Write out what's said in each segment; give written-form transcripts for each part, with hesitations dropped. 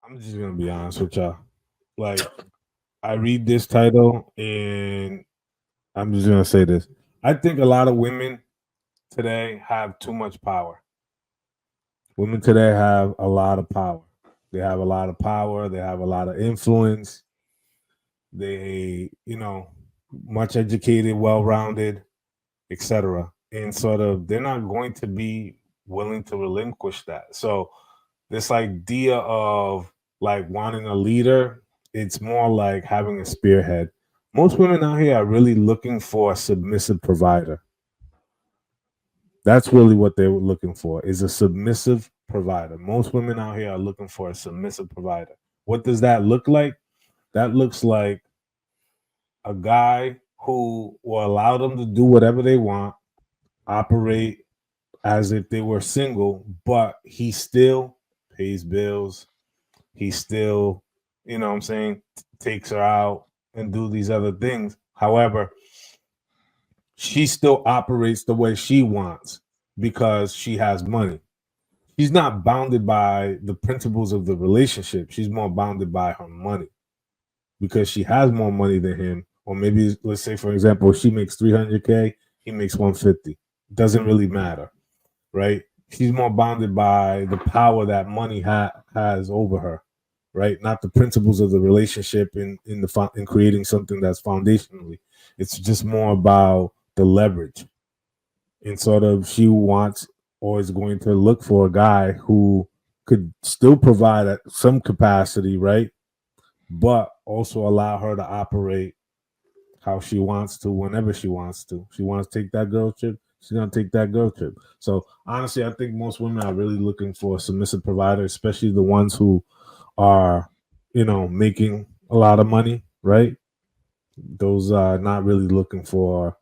I'm just gonna be honest with y'all. Like, I read this title and I'm just gonna say this. I think a lot of women today have too much power. Women today have a lot of power. They have a lot of power. They have a lot of influence. They, much educated, well rounded, etc. And sort of, they're not going to be willing to relinquish that. So, this idea of like wanting a leader, it's more like having a spearhead. Most women out here are really looking for a submissive provider. That's really what they're looking for is a submissive provider. Most women out here are looking for a submissive provider. What does that look like? That looks like a guy who will allow them to do whatever they want, operate as if they were single, but he still pays bills. He still, what I'm saying, takes her out and do these other things. However, she still operates the way she wants because she has money. She's not bounded by the principles of the relationship. She's more bounded by her money because she has more money than him. Or maybe, let's say, for example, she makes 300K, he makes 150. Doesn't really matter, right? She's more bounded by the power that money has over her, right? Not the principles of the relationship in creating something that's foundationally. It's just more about the leverage, and sort of she wants or is going to look for a guy who could still provide at some capacity, right? But also allow her to operate how she wants to whenever she wants to. She wants to take that girl trip, she's gonna take that girl trip. So honestly, I think most women are really looking for a submissive provider, especially the ones who are, making a lot of money, right? Those are not really looking for,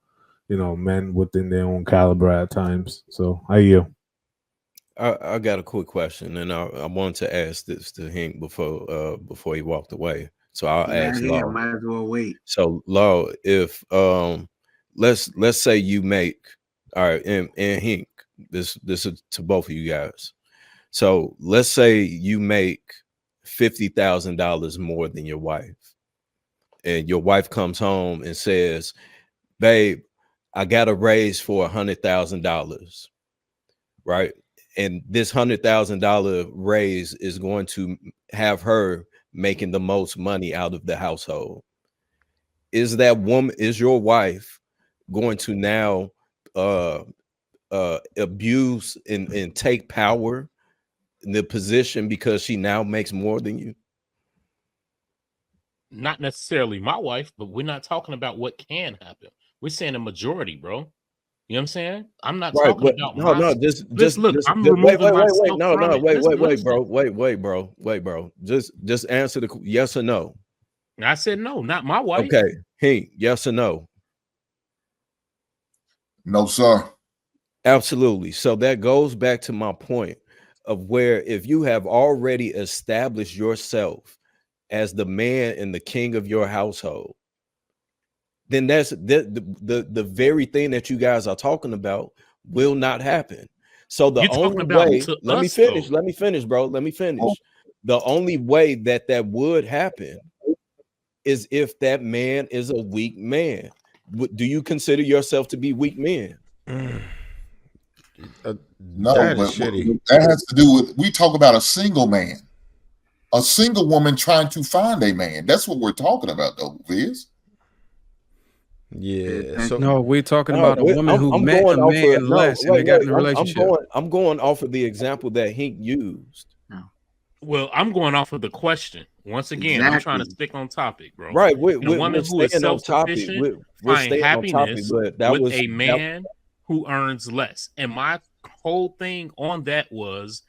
men within their own caliber at times. So I you. I got a quick question, and I wanted to ask this to Hank before he walked away. So I'll ask Law. Might as well wait. So Law, if let's say you make, all right, and Hank, this is to both of you guys. So let's say you make $50,000 more than your wife, and your wife comes home and says, "Babe, I got a raise for $100,000." Right? And this $100,000 raise is going to have her making the most money out of the household. Is your wife going to now abuse and take power in the position because she now makes more than you? Not necessarily my wife, but we're not talking about what can happen. We're saying a majority, bro. You know what I'm saying? I'm not talking about just look. I'm removing myself from it. Wait, bro. Just answer the yes or no. I said no, not my wife. Okay, hey, yes or no? No, sir. Absolutely. So that goes back to my point of where if you have already established yourself as the man and the king of your household, then that's the very thing that you guys are talking about will not happen. So the only way, let me finish, bro. Let me finish. The only way that would happen is if that man is a weak man. Do you consider yourself to be weak men? No, but that has to do with, we talk about a single man, a single woman trying to find a man. That's what we're talking about, though, Viz. Yeah. So no, we're talking about a woman who met a man less and they got in a relationship. I'm going off of the example that he used. Well, I'm going off of the question. Once again, I'm trying to stick on topic, bro. Right. The woman who is self-sufficient find happiness with a man who earns less. And my whole thing on that was,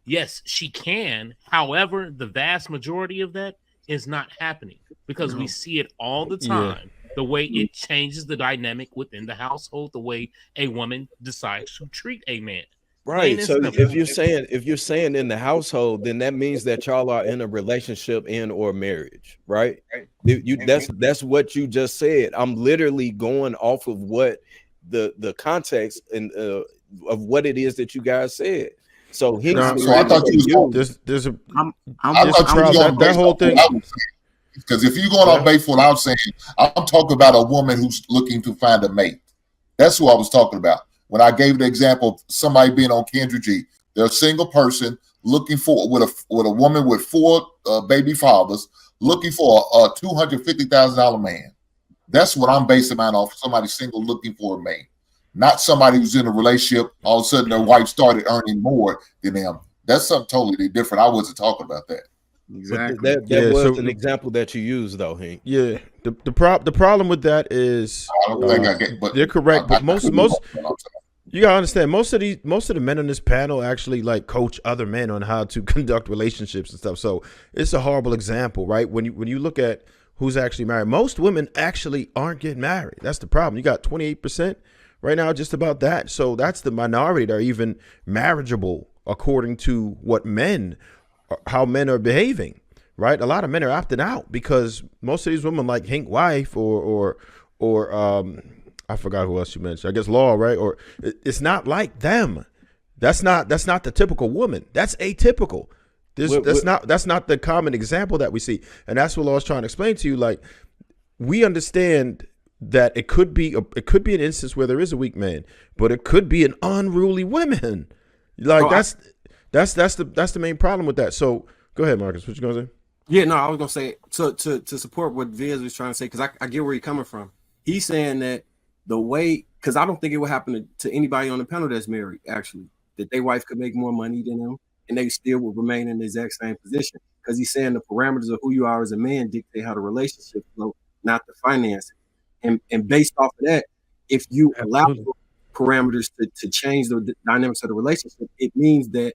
yes, she can. However, the vast majority of that is not happening because we see it all the time. Yeah. The way it changes the dynamic within the household, the way a woman decides to treat a man. Right. So if you're saying in the household, then that means that y'all are in a relationship and or marriage, right? That's what you just said. I'm literally going off of what the context and of what it is that you guys said. So he. So I thought you was there's a. I thought you was going that whole thing. Because if you're going off base what I was saying, I'm talking about a woman who's looking to find a mate. That's who I was talking about. When I gave the example of somebody being on Kendra G, they're a single person looking for with a woman with 4 baby fathers looking for a $250,000 man. That's what I'm basing mine off. Somebody single looking for a mate, not somebody who's in a relationship. All of a sudden, their wife started earning more than them. That's something totally different. I wasn't talking about that. Exactly. But that was an example that you used, though, Hank. Yeah. The problem with that is I don't think I get. But they're correct. But most you gotta understand, most of the men on this panel actually like coach other men on how to conduct relationships and stuff. So it's a horrible example, right? When you look at who's actually married, most women actually aren't getting married. That's the problem. You got 28% right now, just about that. So that's the minority that are even marriageable according to how men are behaving, right? A lot of men are opting out because most of these women like Hank wife or I forgot who else you mentioned. I guess Law, right? Or it's not like them. That's not the typical woman. That's atypical. That's not the common example that we see. And that's what Law's trying to explain to you. Like, we understand that it could be an instance where there is a weak man, but it could be an unruly woman. Like that's the main problem with that. So go ahead, Marcus. What you gonna say? Yeah, no, I was gonna say to support what Viz was trying to say, because I get where you're coming from. He's saying that the way, because I don't think it would happen to anybody on the panel that's married, actually, that their wife could make more money than them and they still would remain in the exact same position. Because he's saying the parameters of who you are as a man dictate how the relationship flow, not the finances. And based off of that, if you allow parameters to change the dynamics of the relationship, it means that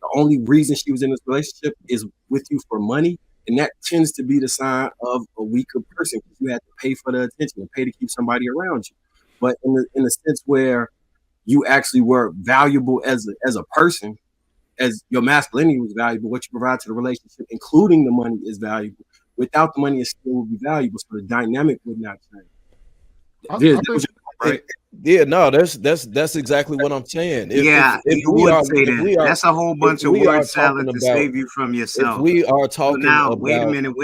the only reason she was in this relationship is with you for money. And that tends to be the sign of a weaker person, because you have to pay for the attention and pay to keep somebody around you. But in a sense where you actually were valuable as a person, as your masculinity was valuable, what you provide to the relationship, including the money, is valuable. Without the money, it still would be valuable. So the dynamic would not change. Right? Yeah, no, that's exactly what I'm saying. If you would say that. That's a whole bunch of word salad to save you from yourself. If we are talking now, about, wait a minute.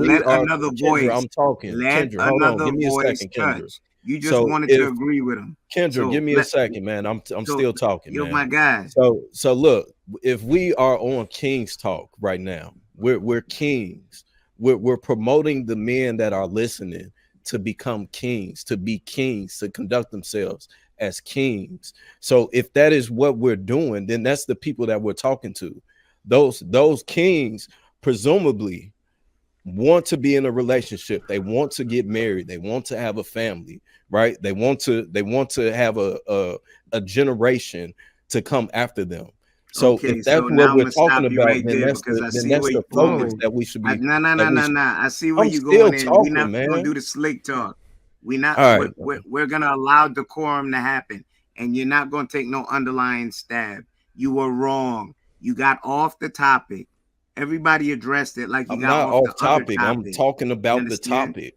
Let another voice. Kendra, I'm talking. Let Kendra, hold on. Give me a second, Kendra. You just wanted to agree with him. Kendra, give me a second, man. I'm still talking. You're man. my guy. So look, if we are on King's Talk right now, we're kings. We're promoting the men that are listening to become kings, to be kings, to conduct themselves as kings. So if that is what we're doing, then that's the people that we're talking to. Those kings presumably want to be in a relationship. They want to get married. They want to have a family, right? They want to have a generation to come after them. So if that's what we're talking about, then that's the focus that we should be. No. I see where you're going in. We're not going to do the slick talk. We're going to allow decorum to happen. And you're not going to take no underlying stab. You were wrong. You got off the topic. Everybody addressed it like you got off the topic. I'm talking about the topic.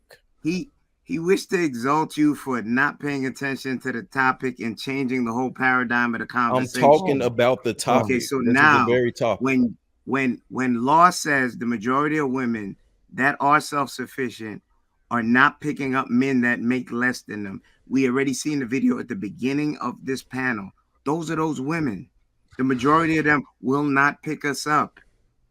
He wished to exalt you for not paying attention to the topic and changing the whole paradigm of the conversation. I'm talking about the topic. Okay, so this now is the very topic. when Law says the majority of women that are self-sufficient are not picking up men that make less than them. We already seen the video at the beginning of this panel. Those are those women. The majority of them will not pick us up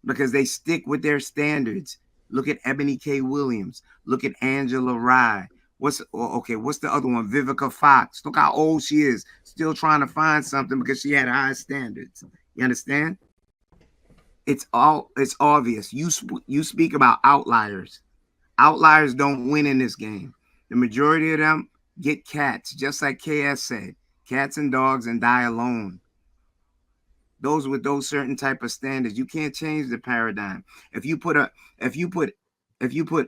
because they stick with their standards. Look at Ebony K. Williams. Look at Angela Rye. What's the other one? Vivica Fox. Look how old she is. Still trying to find something because she had high standards. You understand? It's obvious. You speak about outliers. Outliers don't win in this game. The majority of them get cats, just like KS said. Cats and dogs and die alone. Those with those certain type of standards, you can't change the paradigm. If you put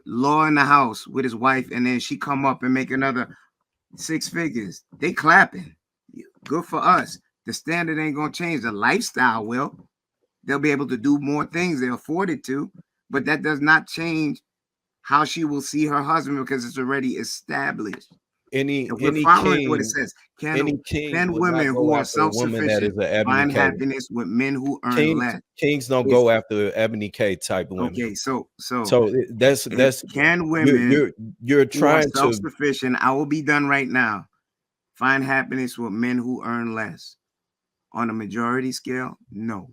Law in the house with his wife and then she come up and make another 6 figures, they clapping. Good for us. The standard ain't gonna change. The lifestyle will. They'll be able to do more things. They're afforded to, but that does not change how she will see her husband because it's already established. any following what it king, says. any king Can will women not who go are after a woman that is self-sufficient an Ebony find K. happiness with men who earn less? Kings don't go after Ebony K type women. Okay, so that's can women you're who are trying to self-sufficient, I will be done right now, find happiness with men who earn less? On a majority scale, no.